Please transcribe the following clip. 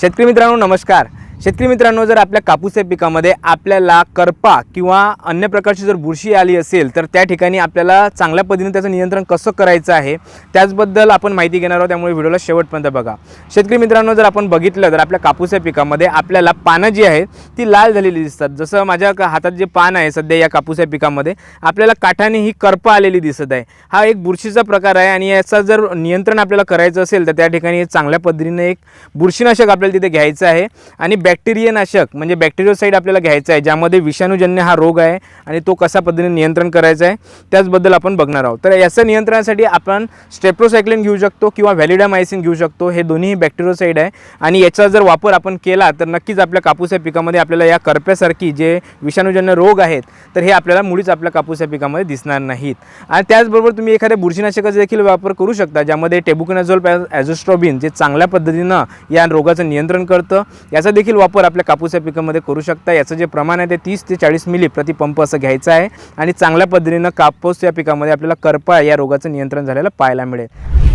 शेतकरी मित्रांनो नमस्कार। शेतकरी मित्रांनो, जर आपल्या कापूस या पिकामध्ये आपल्याला करपा किंवा अन्य प्रकारची जर बुरशी आली असेल तर त्या ठिकाणी आपल्याला चांगल्या पद्धतीने त्याचं नियंत्रण कसं करायचं आहे त्याचबद्दल आपण माहिती घेणार आहोत, त्यामुळे व्हिडिओला शेवटपर्यंत बघा। शेतकरी मित्रांनो, जर आपण बघितलं तर आपल्या कापूस या पिकामध्ये आपल्याला पानं जी आहेत ती लाल झालेली दिसतात। जसं माझ्या हातात जे पान आहे सध्या या कापूस या पिकामध्ये आपल्याला काठाने ही करपा आलेली दिसत आहे। हा एक बुरशीचा प्रकार आहे आणि याचा जर नियंत्रण आपल्याला करायचं असेल तर त्या ठिकाणी चांगल्या पद्धतीने एक बुरशीनाशक आपल्याला तिथे घ्यायचं आहे आणि बॅक्टेरिया नाशक म्हणजे बॅक्टेरियोसाइड आपल्याला घ्यायचा आहे, ज्यामध्ये विषाणूजन्य हा रोग आहे आणि तो कशा पद्धतीने नियंत्रण करायचा आहे त्याचबद्दल आपण बघणार आहोत। तर याच्या नियंत्रणासाठी आपण स्ट्रेप्टोसायक्लिन घेऊ शकतो किंवा व्हॅलिडामायसिन घेऊ शकतो। हे दोन्ही बॅक्टेरियोसाइड आहे आणि याचा जर वापर आपण केला तर नक्कीच आपल्या कापूस या पिकामध्ये आपल्याला या करप्यासारखी जे विषाणूजन्य रोग आहेत तर हे आपल्याला मुळीच आपल्या कापूस या पिकामध्ये दिसणार नाहीत। आणि त्याचबरोबर तुम्ही एखाद्या बुरशीनाशकाचा देखील वापर करू शकता, ज्यामध्ये टेबुकोनाझोल ॲझोस्ट्रोबिन जे चांगल्या पद्धतीनं या रोगाचं नियंत्रण करतं। याचा देखील वापर आपल्या कापूस या पिकामध्ये करू शकता। याचं जे प्रमाण आहे ते 30 ते 40 मिली प्रति पंप असं घ्यायचं आहे आणि चांगल्या पद्धतीनं कापूस या पिकामध्ये आपल्याला करपा या रोगाचं नियंत्रण झालेलं पाहायला मिळेल।